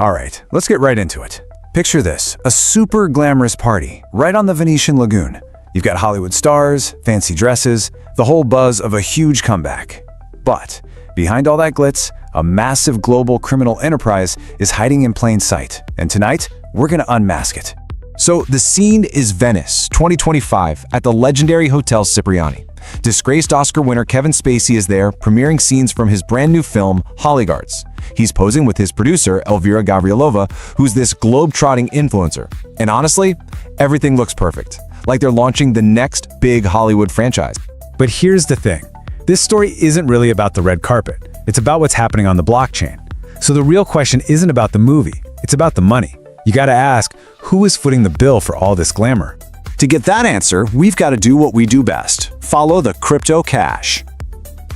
Alright, let's get right into it. Picture this, a super glamorous party, right on the Venetian lagoon. You've got Hollywood stars, fancy dresses, the whole buzz of a huge comeback. But behind all that glitz, a massive global criminal enterprise is hiding in plain sight. And tonight, we're gonna unmask it. So the scene is Venice, 2025, at the legendary Hotel Cipriani. Disgraced Oscar winner Kevin Spacey is there, premiering scenes from his brand new film, Hollyogards. He's posing with his producer, Elvira Gavrilova, who's this globe-trotting influencer. And honestly, everything looks perfect, like they're launching the next big Hollywood franchise. But here's the thing. This story isn't really about the red carpet. It's about what's happening on the blockchain. So the real question isn't about the movie. It's about the money. You gotta ask, who is footing the bill for all this glamour? To get that answer, we've got to do what we do best. Follow the crypto cash.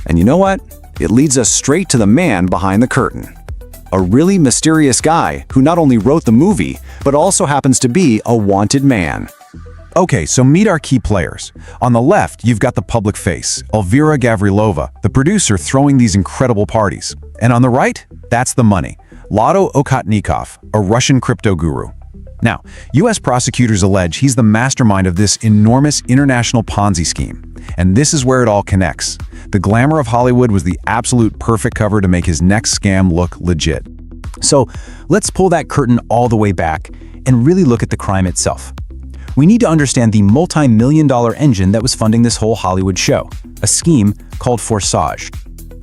And you know what? It leads us straight to the man behind the curtain. A really mysterious guy who not only wrote the movie, but also happens to be a wanted man. Okay, so meet our key players. On the left, you've got the public face, Elvira Gavrilova, the producer throwing these incredible parties. And on the right, that's the money, Lado Okotnikov, a Russian crypto guru. Now, US prosecutors allege he's the mastermind of this enormous international Ponzi scheme. And this is where it all connects. The glamour of Hollywood was the absolute perfect cover to make his next scam look legit. So let's pull that curtain all the way back and really look at the crime itself. We need to understand the multi-million-dollar engine that was funding this whole Hollywood show, a scheme called Forsage.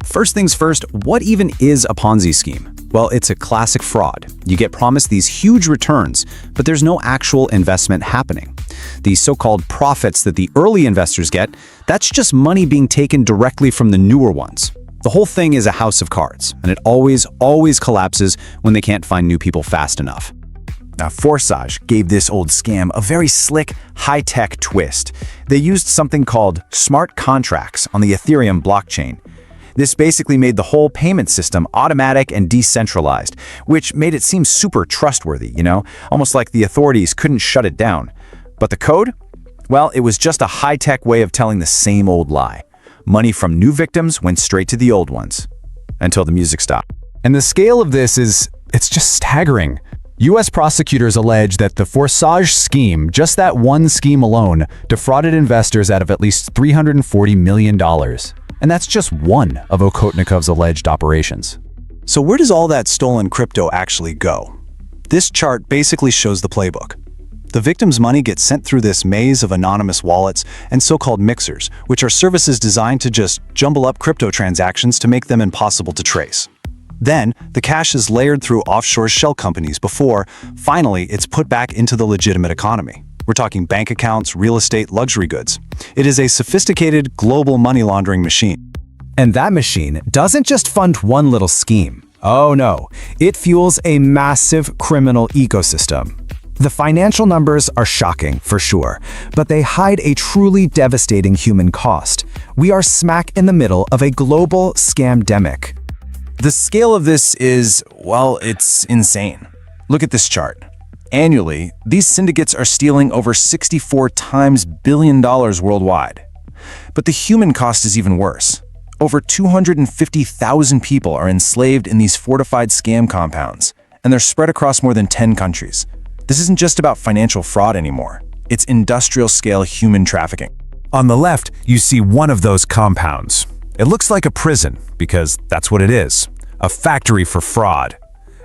First things first, what even is a Ponzi scheme? Well, it's a classic fraud. You get promised these huge returns, but there's no actual investment happening. These so-called profits that the early investors get, that's just money being taken directly from the newer ones. The whole thing is a house of cards, and it always collapses when they can't find new people fast enough. Now, Forsage gave this old scam a very slick, high-tech twist. They used something called smart contracts on the Ethereum blockchain. This basically made the whole payment system automatic and decentralized, which made it seem super trustworthy, almost like the authorities couldn't shut it down. But the code? Well, it was just a high-tech way of telling the same old lie. Money from new victims went straight to the old ones, until the music stopped. And the scale of this it's just staggering. US prosecutors allege that the Forsage scheme, just that one scheme alone, defrauded investors out of at least $340 million. And that's just one of Okotnikov's alleged operations. So where does all that stolen crypto actually go? This chart basically shows the playbook. The victim's money gets sent through this maze of anonymous wallets and so-called mixers, which are services designed to just jumble up crypto transactions to make them impossible to trace. Then, the cash is layered through offshore shell companies before, finally, it's put back into the legitimate economy. We're talking bank accounts, real estate, luxury goods. It is a sophisticated global money laundering machine. And that machine doesn't just fund one little scheme. Oh no, it fuels a massive criminal ecosystem. The financial numbers are shocking, for sure, but they hide a truly devastating human cost. We are smack in the middle of a global scamdemic. The scale of this is, well, it's insane. Look at this chart. Annually, these syndicates are stealing over 64 times billion dollars worldwide. But the human cost is even worse. Over 250,000 people are enslaved in these fortified scam compounds, and they're spread across more than 10 countries. This isn't just about financial fraud anymore. It's industrial-scale human trafficking. On the left, you see one of those compounds. It looks like a prison, because that's what it is, a factory for fraud.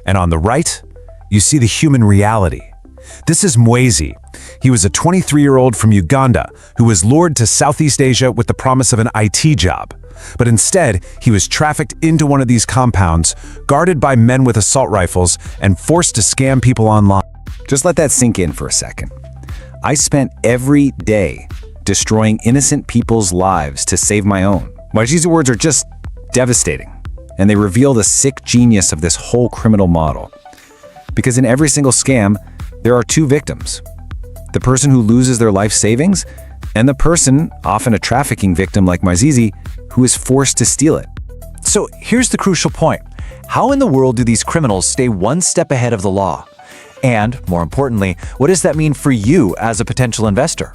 And on the right, you see the human reality. This is Mwezi. He was a 23-year-old from Uganda who was lured to Southeast Asia with the promise of an IT job. But instead, he was trafficked into one of these compounds, guarded by men with assault rifles, and forced to scam people online. Just let that sink in for a second. I spent every day destroying innocent people's lives to save my own. Mwezi's words are just devastating, and they reveal the sick genius of this whole criminal model. Because in every single scam, there are two victims. The person who loses their life savings, and the person, often a trafficking victim like Mwezi, who is forced to steal it. So here's the crucial point. How in the world do these criminals stay one step ahead of the law? And, more importantly, what does that mean for you as a potential investor?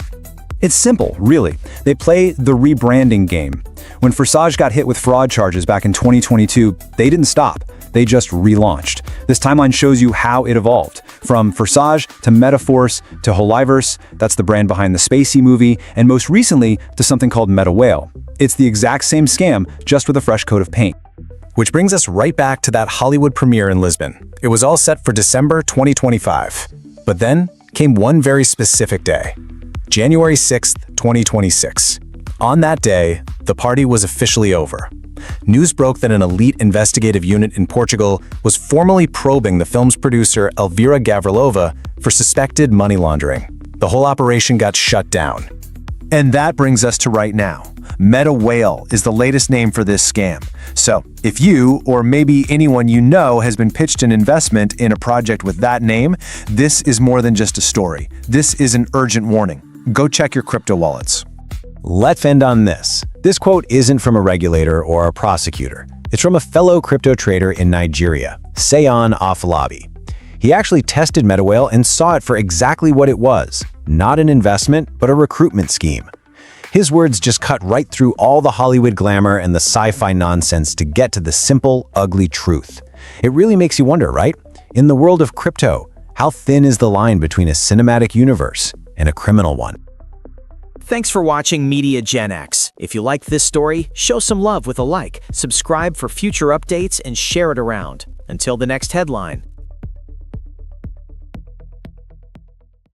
It's simple, really. They play the rebranding game. When Forsage got hit with fraud charges back in 2022, they didn't stop. They just relaunched. This timeline shows you how it evolved, from Forsage to Metaforce to Holiverse, that's the brand behind the Spacey movie, and most recently to something called Meta Whale. It's the exact same scam, just with a fresh coat of paint. Which brings us right back to that Hollywood premiere in Lisbon. It was all set for December 2025. But then came one very specific day, January 6th, 2026. On that day, the party was officially over. News broke that an elite investigative unit in Portugal was formally probing the film's producer Elvira Gavrilova for suspected money laundering. The whole operation got shut down. And that brings us to right now. Meta Whale is the latest name for this scam. So, if you, or maybe anyone you know, has been pitched an investment in a project with that name, this is more than just a story. This is an urgent warning. Go check your crypto wallets. Let's end on this. This quote isn't from a regulator or a prosecutor. It's from a fellow crypto trader in Nigeria, Seyon Afolabi. He actually tested Meta Whale and saw it for exactly what it was, not an investment, but a recruitment scheme. His words just cut right through all the Hollywood glamour and the sci-fi nonsense to get to the simple, ugly truth. It really makes you wonder, right? In the world of crypto, how thin is the line between a cinematic universe and a criminal one? Thanks for watching Media GenX. If you liked this story, show some love with a like, subscribe for future updates, and share it around. Until the next headline.